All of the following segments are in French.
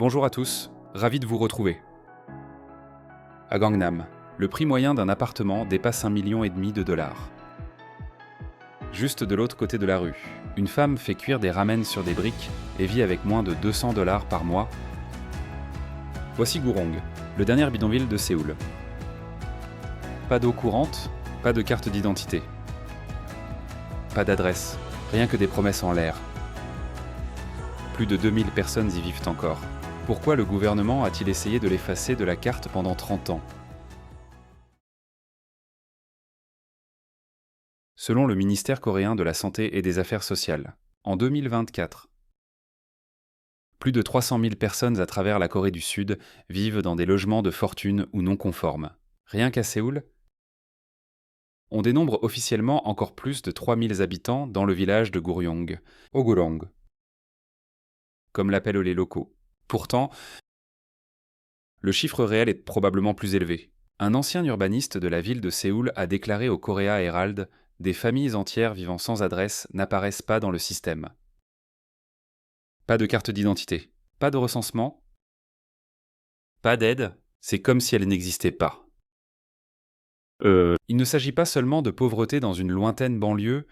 Bonjour à tous, ravi de vous retrouver. À Gangnam, le prix moyen d'un appartement dépasse 1,5 million de dollars. Juste de l'autre côté de la rue, une femme fait cuire des ramen sur des briques et vit avec moins de 200 dollars par mois. Voici Gurong, le dernier bidonville de Séoul. Pas d'eau courante, pas de carte d'identité. Pas d'adresse, rien que des promesses en l'air. Plus de 2000 personnes y vivent encore. Pourquoi le gouvernement a-t-il essayé de l'effacer de la carte pendant 30 ans? Selon le ministère coréen de la Santé et des Affaires sociales, en 2024, plus de 300 000 personnes à travers la Corée du Sud vivent dans des logements de fortune ou non conformes. Rien qu'à Séoul, on dénombre officiellement encore plus de 3000 habitants dans le village de Guryong, Ogurong, comme l'appellent les locaux. Pourtant, le chiffre réel est probablement plus élevé. Un ancien urbaniste de la ville de Séoul a déclaré au Korea Herald: « Des familles entières vivant sans adresse n'apparaissent pas dans le système. Pas de carte d'identité, pas de recensement, pas d'aide, c'est comme si elle n'existait pas. » Il ne s'agit pas seulement de pauvreté dans une lointaine banlieue,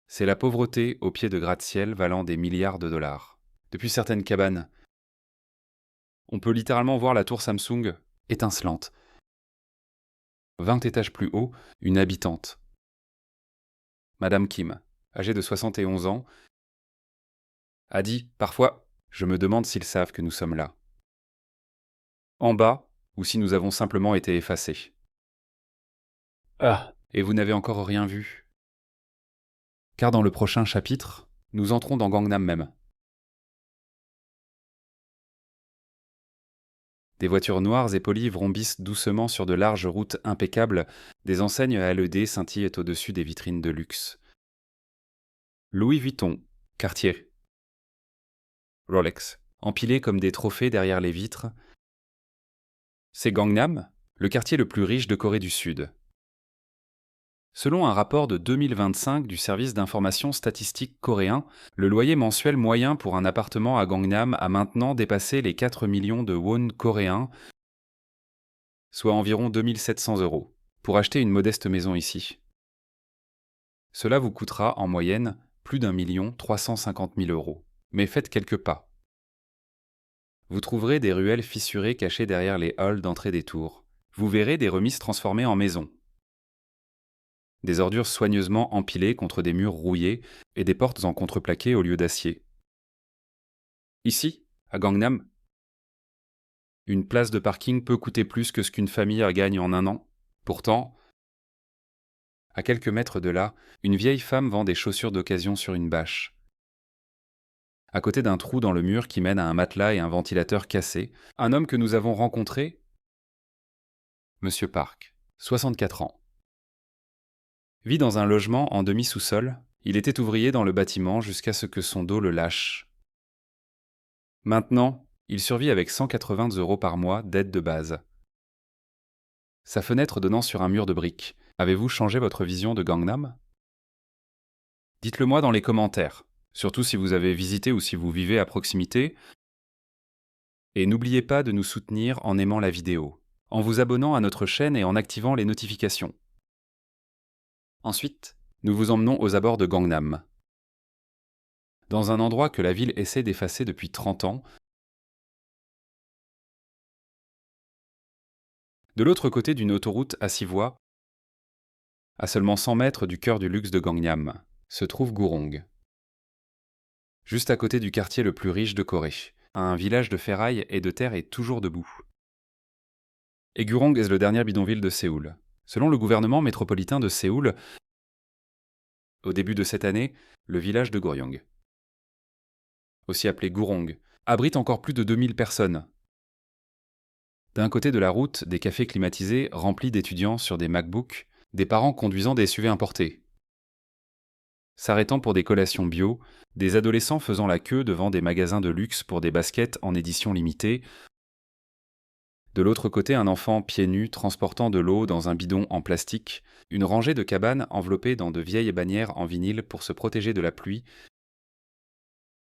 c'est la pauvreté au pied de gratte-ciel valant des milliards de dollars. Depuis certaines cabanes, on peut littéralement voir la tour Samsung étincelante. 20 étages plus haut, une habitante, Madame Kim, âgée de 71 ans, a dit « Parfois, je me demande s'ils savent que nous sommes là. En bas, ou si nous avons simplement été effacés. » Ah, et vous n'avez encore rien vu. Car dans le prochain chapitre, nous entrons dans Gangnam même. Des voitures noires et polies vrombissent doucement sur de larges routes impeccables, des enseignes à LED scintillent au-dessus des vitrines de luxe. Louis Vuitton, Cartier, Rolex, empilés comme des trophées derrière les vitres. C'est Gangnam, le quartier le plus riche de Corée du Sud. Selon un rapport de 2025 du service d'information statistique coréen, le loyer mensuel moyen pour un appartement à Gangnam a maintenant dépassé les 4 millions de won coréens, soit environ 2700 €, pour acheter une modeste maison ici. Cela vous coûtera, en moyenne, plus d'1 350 000 €. Mais faites quelques pas. Vous trouverez des ruelles fissurées cachées derrière les halls d'entrée des tours. Vous verrez des remises transformées en maisons. Des ordures soigneusement empilées contre des murs rouillés et des portes en contreplaqué au lieu d'acier. Ici, à Gangnam, une place de parking peut coûter plus que ce qu'une famille gagne en un an. Pourtant, à quelques mètres de là, une vieille femme vend des chaussures d'occasion sur une bâche. À côté d'un trou dans le mur qui mène à un matelas et un ventilateur cassé, un homme que nous avons rencontré, Monsieur Park, 64 ans. Vit dans un logement en demi-sous-sol, il était ouvrier dans le bâtiment jusqu'à ce que son dos le lâche. Maintenant, il survit avec 180 € par mois d'aide de base. Sa fenêtre donnant sur un mur de briques. Avez-vous changé votre vision de Gangnam? Dites-le moi dans les commentaires, surtout si vous avez visité ou si vous vivez à proximité. Et n'oubliez pas de nous soutenir en aimant la vidéo, en vous abonnant à notre chaîne et en activant les notifications. Ensuite, nous vous emmenons aux abords de Gangnam. Dans un endroit que la ville essaie d'effacer depuis 30 ans, de l'autre côté d'une autoroute à 6 voies, à seulement 100 mètres du cœur du luxe de Gangnam, se trouve Gurong. Juste à côté du quartier le plus riche de Corée, un village de ferraille et de terre est toujours debout. Et Gurong est le dernier bidonville de Séoul. Selon le gouvernement métropolitain de Séoul, au début de cette année, le village de Guryong, aussi appelé Gurong, abrite encore plus de 2000 personnes. D'un côté de la route, des cafés climatisés remplis d'étudiants sur des MacBooks, des parents conduisant des SUV importés. S'arrêtant pour des collations bio, des adolescents faisant la queue devant des magasins de luxe pour des baskets en édition limitée. De l'autre côté, un enfant pieds nus transportant de l'eau dans un bidon en plastique, une rangée de cabanes enveloppées dans de vieilles bannières en vinyle pour se protéger de la pluie,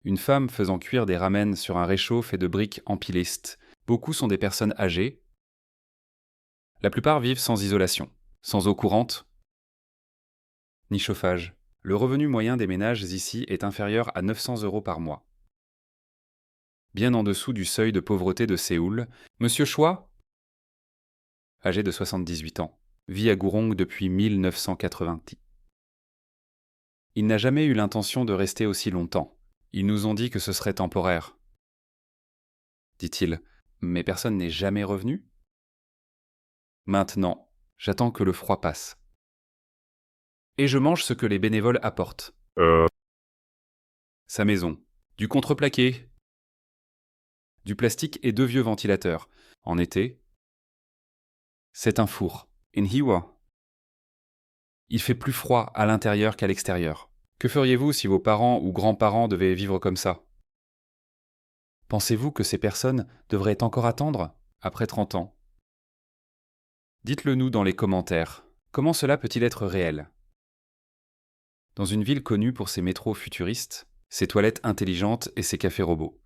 Une femme faisant cuire des ramen sur un réchaud fait de briques empilées. Beaucoup sont des personnes âgées. La plupart vivent sans isolation, sans eau courante, ni chauffage. Le revenu moyen des ménages ici est inférieur à 900 € par mois. Bien en dessous du seuil de pauvreté de Séoul, Monsieur Choi, âgé de 78 ans, vit à Gurong depuis 1980. Il n'a jamais eu l'intention de rester aussi longtemps. Ils nous ont dit que ce serait temporaire. Dit-il, mais personne n'est jamais revenu? Maintenant, j'attends que le froid passe. Et je mange ce que les bénévoles apportent. Sa maison, du contreplaqué, du plastique et 2 vieux ventilateurs. En été, c'est un four. In Hiwa. Il fait plus froid à l'intérieur qu'à l'extérieur. Que feriez-vous si vos parents ou grands-parents devaient vivre comme ça? Pensez-vous que ces personnes devraient encore attendre après 30 ans? Dites-le nous dans les commentaires. Comment cela peut-il être réel? Dans une ville connue pour ses métros futuristes, ses toilettes intelligentes et ses cafés robots.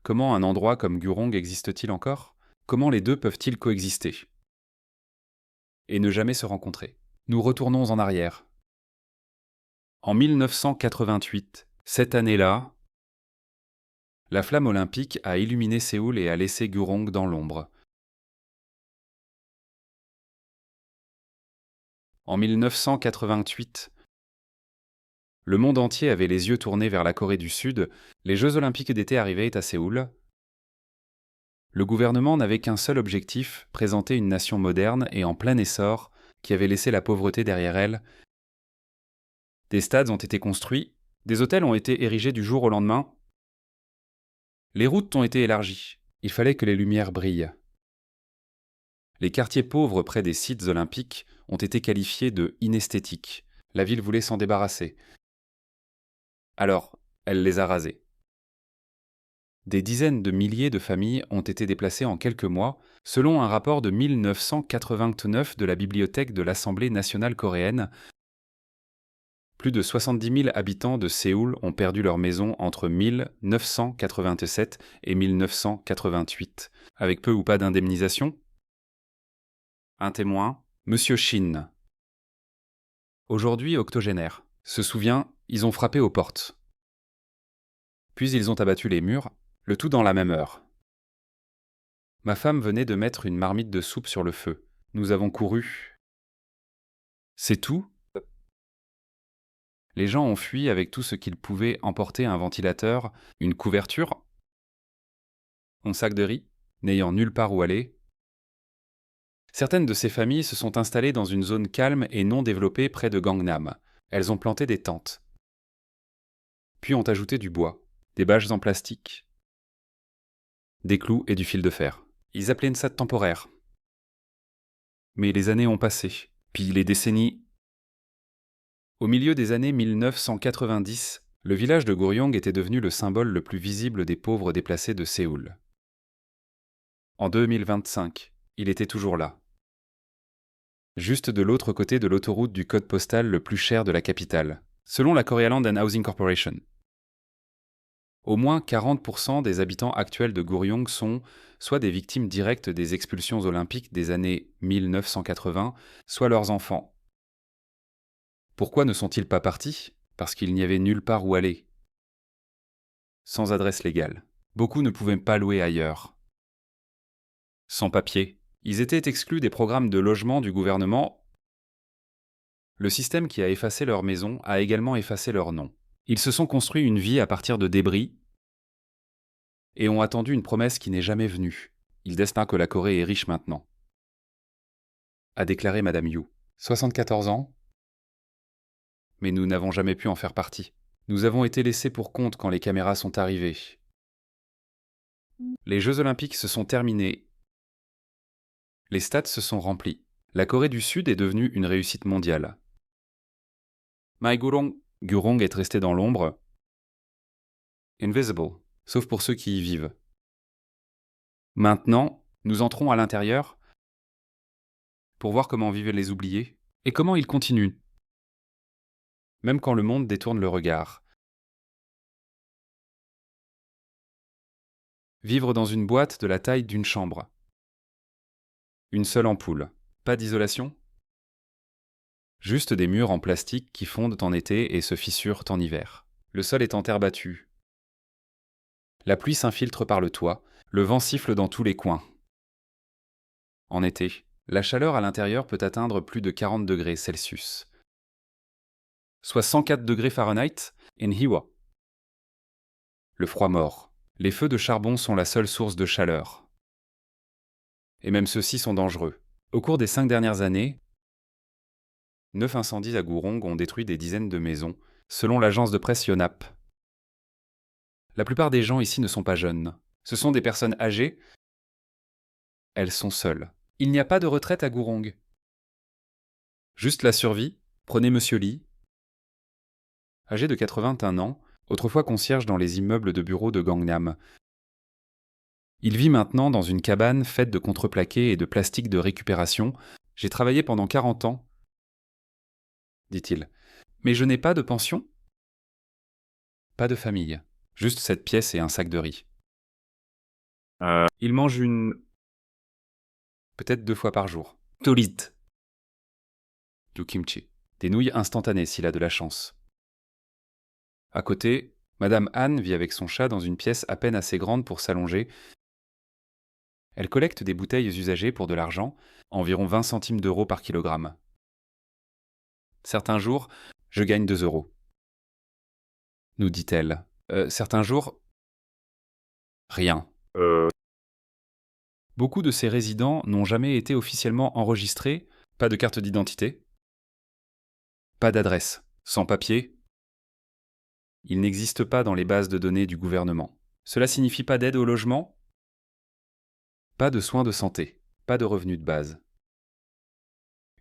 Comment un endroit comme Gurong existe-t-il encore? Comment les deux peuvent-ils coexister? Et ne jamais se rencontrer. Nous retournons en arrière. En 1988, cette année-là, la flamme olympique a illuminé Séoul et a laissé Gurong dans l'ombre. En 1988, le monde entier avait les yeux tournés vers la Corée du Sud, les Jeux olympiques d'été arrivaient à Séoul. Le gouvernement n'avait qu'un seul objectif, présenter une nation moderne et en plein essor, qui avait laissé la pauvreté derrière elle. Des stades ont été construits, des hôtels ont été érigés du jour au lendemain. Les routes ont été élargies, il fallait que les lumières brillent. Les quartiers pauvres près des sites olympiques ont été qualifiés de inesthétiques. La ville voulait s'en débarrasser. Alors, elle les a rasés. Des dizaines de milliers de familles ont été déplacées en quelques mois, selon un rapport de 1989 de la Bibliothèque de l'Assemblée nationale coréenne. Plus de 70 000 habitants de Séoul ont perdu leur maison entre 1987 et 1988, avec peu ou pas d'indemnisation. Un témoin, Monsieur Shin. Aujourd'hui octogénaire, se souvient, ils ont frappé aux portes. Puis ils ont abattu les murs, le tout dans la même heure. Ma femme venait de mettre une marmite de soupe sur le feu. Nous avons couru. C'est tout? Les gens ont fui avec tout ce qu'ils pouvaient emporter, un ventilateur, une couverture, un sac de riz, n'ayant nulle part où aller. Certaines de ces familles se sont installées dans une zone calme et non développée près de Gangnam. Elles ont planté des tentes. Puis ont ajouté du bois, des bâches en plastique, des clous et du fil de fer. Ils appelaient ça temporaire. Mais les années ont passé, puis les décennies. Au milieu des années 1990, le village de Goryong était devenu le symbole le plus visible des pauvres déplacés de Séoul. En 2025, il était toujours là. Juste de l'autre côté de l'autoroute du code postal le plus cher de la capitale, selon la Korea Land and Housing Corporation. Au moins 40% des habitants actuels de Goryong sont soit des victimes directes des expulsions olympiques des années 1980, soit leurs enfants. Pourquoi ne sont-ils pas partis? Parce qu'il n'y avait nulle part où aller. Sans adresse légale. Beaucoup ne pouvaient pas louer ailleurs. Sans papier. Ils étaient exclus des programmes de logement du gouvernement. Le système qui a effacé leur maison a également effacé leur nom. Ils se sont construits une vie à partir de débris et ont attendu une promesse qui n'est jamais venue. Il destin que la Corée est riche maintenant. A déclaré Madame Yu. 74 ans. Mais nous n'avons jamais pu en faire partie. Nous avons été laissés pour compte quand les caméras sont arrivées. Les Jeux olympiques se sont terminés. Les stades se sont remplis. La Corée du Sud est devenue une réussite mondiale. Gurong est resté dans l'ombre. Invisible, sauf pour ceux qui y vivent. Maintenant, nous entrons à l'intérieur pour voir comment vivent les oubliés et comment ils continuent. Même quand le monde détourne le regard. Vivre dans une boîte de la taille d'une chambre. Une seule ampoule. Pas d'isolation? Juste des murs en plastique qui fondent en été et se fissurent en hiver. Le sol est en terre battue. La pluie s'infiltre par le toit, le vent siffle dans tous les coins. En été, la chaleur à l'intérieur peut atteindre plus de 40 degrés Celsius. Soit 104 degrés Fahrenheit in Hiwa. Le froid mort. Les feux de charbon sont la seule source de chaleur. Et même ceux-ci sont dangereux. Au cours des 5 dernières années, 9 incendies à Gurong ont détruit des dizaines de maisons, selon l'agence de presse Yonhap. La plupart des gens ici ne sont pas jeunes. Ce sont des personnes âgées. Elles sont seules. Il n'y a pas de retraite à Gurong. Juste la survie. Prenez Monsieur Lee. Âgé de 81 ans, autrefois concierge dans les immeubles de bureaux de Gangnam. Il vit maintenant dans une cabane faite de contreplaqué et de plastique de récupération. J'ai travaillé pendant 40 ans, dit-il. Mais je n'ai pas de pension? Pas de famille. Juste cette pièce et un sac de riz. Il mange peut-être 2 fois par jour. Tolit. Du kimchi. Des nouilles instantanées s'il a de la chance. À côté, Madame Anne vit avec son chat dans une pièce à peine assez grande pour s'allonger. Elle collecte des bouteilles usagées pour de l'argent, environ 20 centimes d'euros par kilogramme. Certains jours, je gagne 2 euros. Nous dit-elle. Certains jours, rien. Beaucoup de ces résidents n'ont jamais été officiellement enregistrés, pas de carte d'identité, pas d'adresse, sans papier. Ils n'existent pas dans les bases de données du gouvernement. Cela signifie pas d'aide au logement, pas de soins de santé, pas de revenus de base.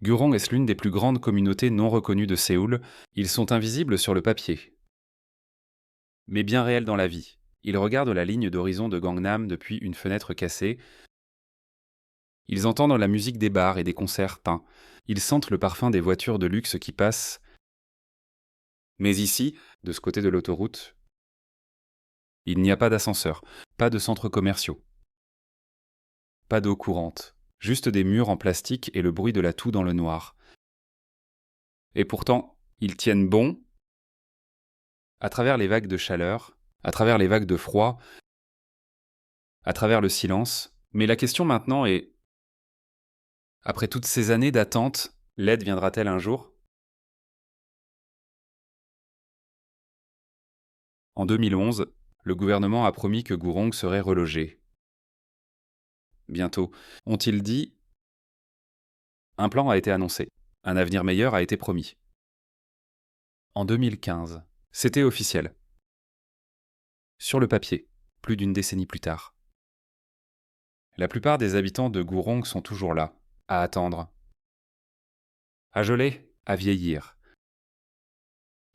Gurong est l'une des plus grandes communautés non reconnues de Séoul. Ils sont invisibles sur le papier, mais bien réels dans la vie. Ils regardent la ligne d'horizon de Gangnam depuis une fenêtre cassée. Ils entendent la musique des bars et des concerts peints. Ils sentent le parfum des voitures de luxe qui passent. Mais ici, de ce côté de l'autoroute, il n'y a pas d'ascenseur, pas de centres commerciaux, pas d'eau courante, juste des murs en plastique et le bruit de la toux dans le noir. Et pourtant, ils tiennent bon à travers les vagues de chaleur, à travers les vagues de froid, à travers le silence. Mais la question maintenant est, après toutes ces années d'attente, l'aide viendra-t-elle un jour? En 2011, le gouvernement a promis que Gurong serait relogé. Bientôt, ont-ils dit? Un plan a été annoncé. Un avenir meilleur a été promis. En 2015, c'était officiel. Sur le papier, plus d'une décennie plus tard. La plupart des habitants de Gurong sont toujours là, à attendre. À geler, à vieillir.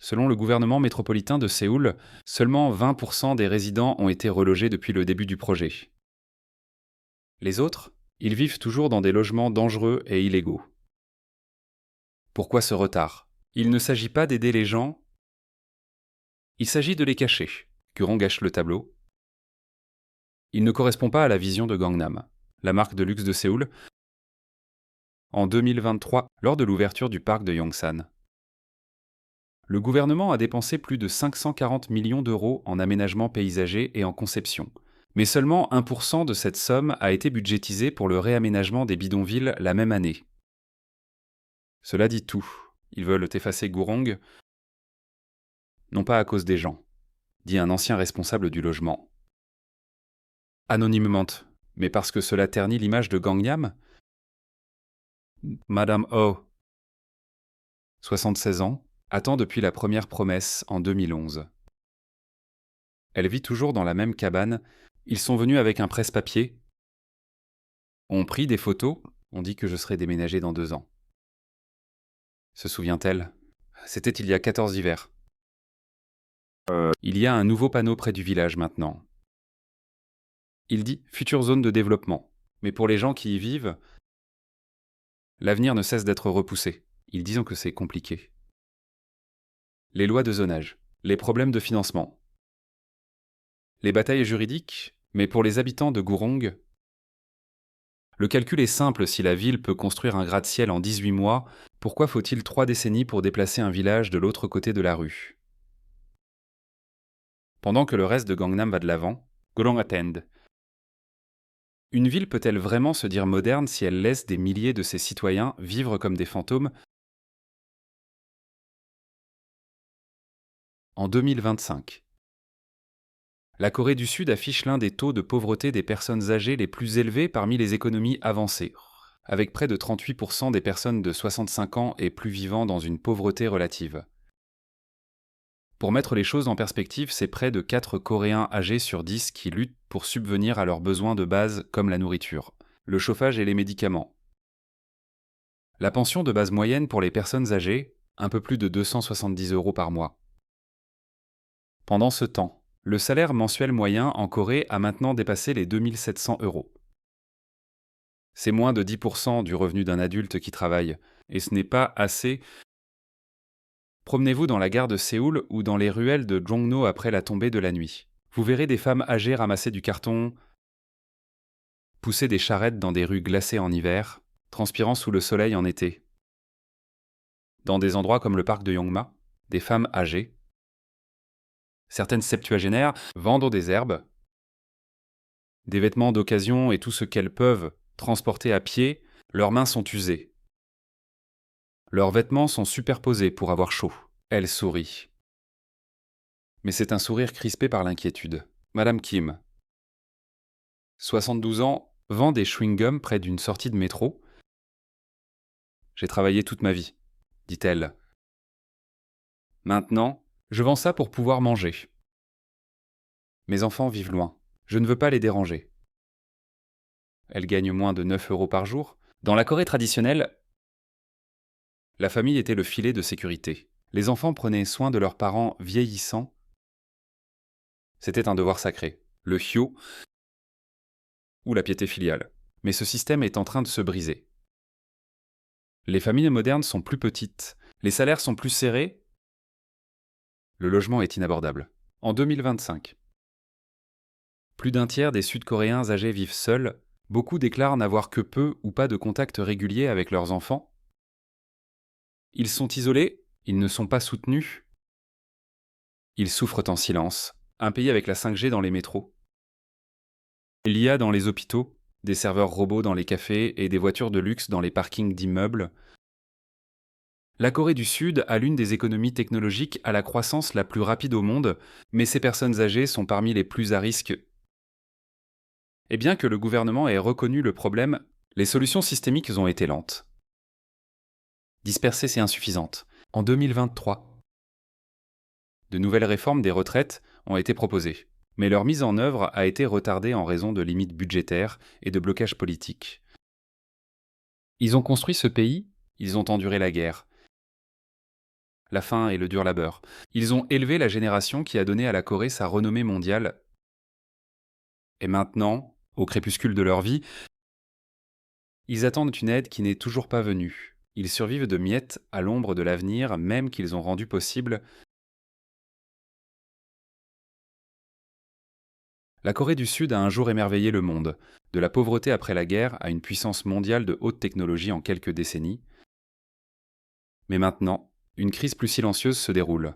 Selon le gouvernement métropolitain de Séoul, seulement 20% des résidents ont été relogés depuis le début du projet. Les autres, ils vivent toujours dans des logements dangereux et illégaux. Pourquoi ce retard? Il ne s'agit pas d'aider les gens, il s'agit de les cacher. Gurong gâche le tableau. Il ne correspond pas à la vision de Gangnam, la marque de luxe de Séoul, en 2023, lors de l'ouverture du parc de Yongsan. Le gouvernement a dépensé plus de 540 millions d'euros en aménagement paysager et en conception. Mais seulement 1% de cette somme a été budgétisé pour le réaménagement des bidonvilles la même année. Cela dit tout. Ils veulent effacer Gurong, non pas à cause des gens, dit un ancien responsable du logement. Anonymement, mais parce que cela ternit l'image de Gangnam? Madame Oh, 76 ans, attend depuis la première promesse en 2011. Elle vit toujours dans la même cabane. Ils sont venus avec un presse-papier, ont pris des photos, ont dit que je serais déménagé dans 2 ans. Se souvient-elle? C'était il y a 14 hivers. Il y a un nouveau panneau près du village maintenant. Il dit « future zone de développement ». Mais pour les gens qui y vivent, l'avenir ne cesse d'être repoussé. Ils disent que c'est compliqué. Les lois de zonage, les problèmes de financement, les batailles juridiques Mais pour les habitants de Gurong, le calcul est simple: si la ville peut construire un gratte-ciel en 18 mois, pourquoi faut-il 3 décennies pour déplacer un village de l'autre côté de la rue? Pendant que le reste de Gangnam va de l'avant, Gurong attend. Une ville peut-elle vraiment se dire moderne si elle laisse des milliers de ses citoyens vivre comme des fantômes? En 2025, la Corée du Sud affiche l'un des taux de pauvreté des personnes âgées les plus élevés parmi les économies avancées, avec près de 38% des personnes de 65 ans et plus vivant dans une pauvreté relative. Pour mettre les choses en perspective, c'est près de 4 Coréens âgés sur 10 qui luttent pour subvenir à leurs besoins de base comme la nourriture, le chauffage et les médicaments. La pension de base moyenne pour les personnes âgées, un peu plus de 270 € par mois. Pendant ce temps, le salaire mensuel moyen en Corée a maintenant dépassé les 2700 €. C'est moins de 10% du revenu d'un adulte qui travaille, et ce n'est pas assez. Promenez-vous dans la gare de Séoul ou dans les ruelles de Jongno après la tombée de la nuit. Vous verrez des femmes âgées ramasser du carton, pousser des charrettes dans des rues glacées en hiver, transpirant sous le soleil en été. Dans des endroits comme le parc de Yongma, des femmes âgées, certaines septuagénaires, vendent des herbes, des vêtements d'occasion et tout ce qu'elles peuvent transporter à pied. Leurs mains sont usées. Leurs vêtements sont superposés pour avoir chaud. Elle sourit. Mais c'est un sourire crispé par l'inquiétude. Madame Kim, 72 ans, vend des chewing-gums près d'une sortie de métro. J'ai travaillé toute ma vie, dit-elle. Maintenant, je vends ça pour pouvoir manger. Mes enfants vivent loin. Je ne veux pas les déranger. Elle gagne moins de 9 € par jour. Dans la Corée traditionnelle, la famille était le filet de sécurité. Les enfants prenaient soin de leurs parents vieillissants. C'était un devoir sacré, le hyo ou la piété filiale. Mais ce système est en train de se briser. Les familles modernes sont plus petites, les salaires sont plus serrés, le logement est inabordable. En 2025, plus d'un tiers des Sud-Coréens âgés vivent seuls. Beaucoup déclarent n'avoir que peu ou pas de contact régulier avec leurs enfants. Ils sont isolés, ils ne sont pas soutenus. Ils souffrent en silence. Un pays avec la 5G dans les métros. L'IA dans les hôpitaux, des serveurs robots dans les cafés et des voitures de luxe dans les parkings d'immeubles. La Corée du Sud a l'une des économies technologiques à la croissance la plus rapide au monde, mais ces personnes âgées sont parmi les plus à risque. Et bien que le gouvernement ait reconnu le problème, les solutions systémiques ont été lentes, dispersées et insuffisantes. En 2023, de nouvelles réformes des retraites ont été proposées, mais leur mise en œuvre a été retardée en raison de limites budgétaires et de blocages politiques. Ils ont construit ce pays, ils ont enduré la guerre, la faim et le dur labeur. Ils ont élevé la génération qui a donné à la Corée sa renommée mondiale. Et maintenant, au crépuscule de leur vie, ils attendent une aide qui n'est toujours pas venue. Ils survivent de miettes à l'ombre de l'avenir, même qu'ils ont rendu possible. La Corée du Sud a un jour émerveillé le monde, de la pauvreté après la guerre à une puissance mondiale de haute technologie en quelques décennies. Mais maintenant, une crise plus silencieuse se déroule.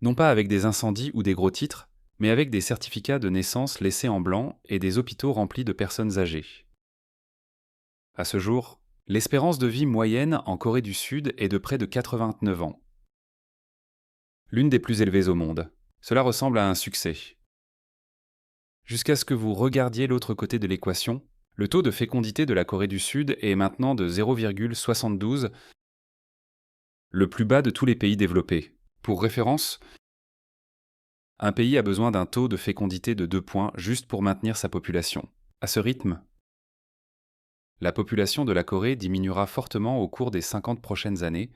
Non pas avec des incendies ou des gros titres, mais avec des certificats de naissance laissés en blanc et des hôpitaux remplis de personnes âgées. À ce jour, l'espérance de vie moyenne en Corée du Sud est de près de 89 ans. L'une des plus élevées au monde. Cela ressemble à un succès. Jusqu'à ce que vous regardiez l'autre côté de l'équation, le taux de fécondité de la Corée du Sud est maintenant de 0,72, le plus bas de tous les pays développés. Pour référence, un pays a besoin d'un taux de fécondité de 2 points juste pour maintenir sa population. À ce rythme, la population de la Corée diminuera fortement au cours des 50 prochaines années.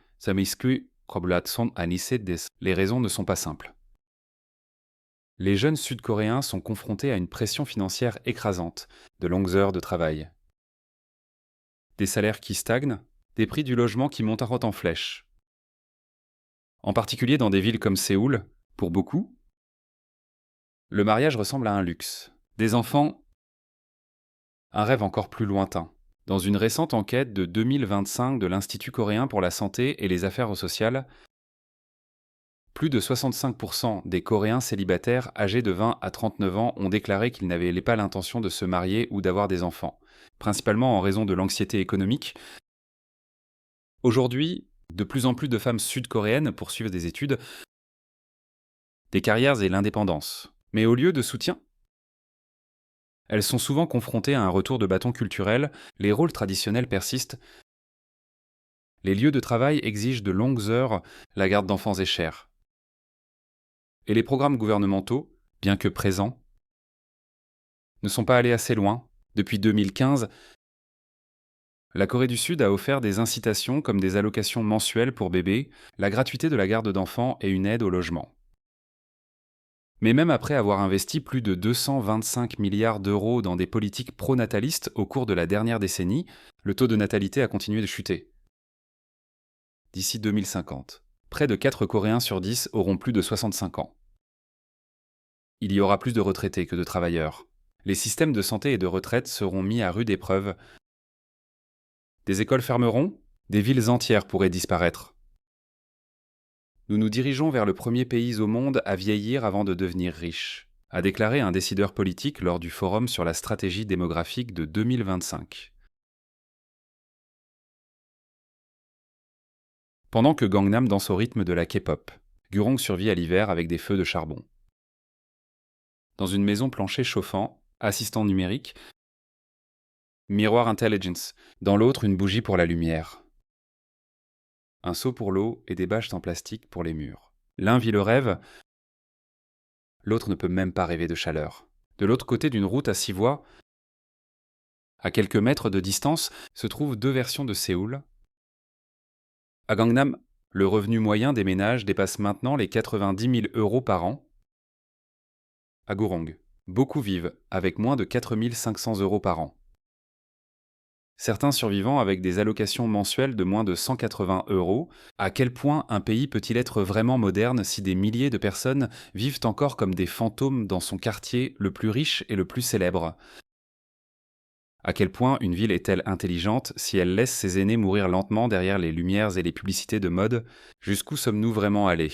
Les raisons ne sont pas simples. Les jeunes Sud-Coréens sont confrontés à une pression financière écrasante, de longues heures de travail, des salaires qui stagnent, des prix du logement qui montent en flèche. En particulier dans des villes comme Séoul, pour beaucoup, Le mariage ressemble à un luxe. Des enfants, un rêve encore plus lointain. Dans une récente enquête de 2025 de l'Institut coréen pour la santé et les affaires sociales, plus de 65% des Coréens célibataires âgés de 20 à 39 ans ont déclaré qu'ils n'avaient pas l'intention de se marier ou d'avoir des enfants, principalement en raison de l'anxiété économique. Aujourd'hui, de plus en plus de femmes sud-coréennes poursuivent des études, des carrières et l'indépendance. Mais au lieu de soutien, elles sont souvent confrontées à un retour de bâton culturel, les rôles traditionnels persistent, les lieux de travail exigent de longues heures, la garde d'enfants est chère. Et les programmes gouvernementaux, bien que présents, ne sont pas allés assez loin. Depuis 2015, la Corée du Sud a offert des incitations comme des allocations mensuelles pour bébés, la gratuité de la garde d'enfants et une aide au logement. Mais même après avoir investi plus de 225 milliards d'euros dans des politiques pro-natalistes au cours de la dernière décennie, le taux de natalité a continué de chuter. D'ici 2050, près de 4 Coréens sur 10 auront plus de 65 ans. Il y aura plus de retraités que de travailleurs. Les systèmes de santé et de retraite seront mis à rude épreuve. Des écoles fermeront, des villes entières pourraient disparaître. Nous nous dirigeons vers le premier pays au monde à vieillir avant de devenir riche, a déclaré un décideur politique lors du forum sur la stratégie démographique de 2025. Pendant que Gangnam danse au rythme de la K-pop, Gurong survit à l'hiver avec des feux de charbon. Dans une maison plancher chauffant, assistant numérique, miroir intelligence, dans l'autre une bougie pour la lumière. Un seau pour l'eau et des bâches en plastique pour les murs. L'un vit le rêve, l'autre ne peut même pas rêver de chaleur. De l'autre côté d'une route à 6 voies, à quelques mètres de distance, se trouvent 2 versions de Séoul. À Gangnam, le revenu moyen des ménages dépasse maintenant les 90 000 euros par an. À Gurong, beaucoup vivent avec moins de 4 500 euros par an. Certains survivants avec des allocations mensuelles de moins de 180 euros. À quel point un pays peut-il être vraiment moderne si des milliers de personnes vivent encore comme des fantômes dans son quartier le plus riche et le plus célèbre? À quel point une ville est-elle intelligente si elle laisse ses aînés mourir lentement derrière les lumières et les publicités de mode? Jusqu'où sommes-nous vraiment allés?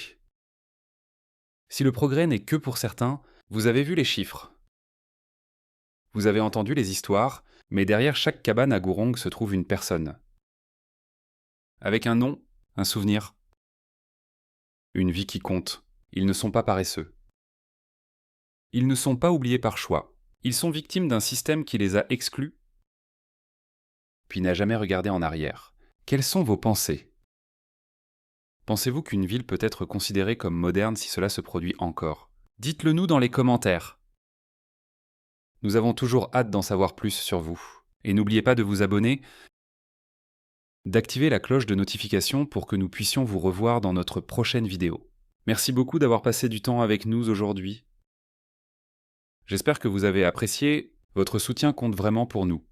Si le progrès n'est que pour certains, vous avez vu les chiffres. Vous avez entendu les histoires, mais derrière chaque cabane à Gurong se trouve une personne. Avec un nom, un souvenir. Une vie qui compte. Ils ne sont pas paresseux. Ils ne sont pas oubliés par choix. Ils sont victimes d'un système qui les a exclus, puis n'a jamais regardé en arrière. Quelles sont vos pensées? Pensez-vous qu'une ville peut être considérée comme moderne si cela se produit encore? Dites-le nous dans les commentaires. Nous avons toujours hâte d'en savoir plus sur vous. Et n'oubliez pas de vous abonner, d'activer la cloche de notification pour que nous puissions vous revoir dans notre prochaine vidéo. Merci beaucoup d'avoir passé du temps avec nous aujourd'hui. J'espère que vous avez apprécié, votre soutien compte vraiment pour nous.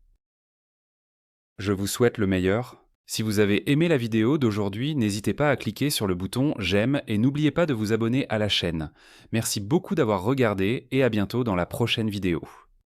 Je vous souhaite le meilleur. Si vous avez aimé la vidéo d'aujourd'hui, n'hésitez pas à cliquer sur le bouton j'aime et n'oubliez pas de vous abonner à la chaîne. Merci beaucoup d'avoir regardé et à bientôt dans la prochaine vidéo.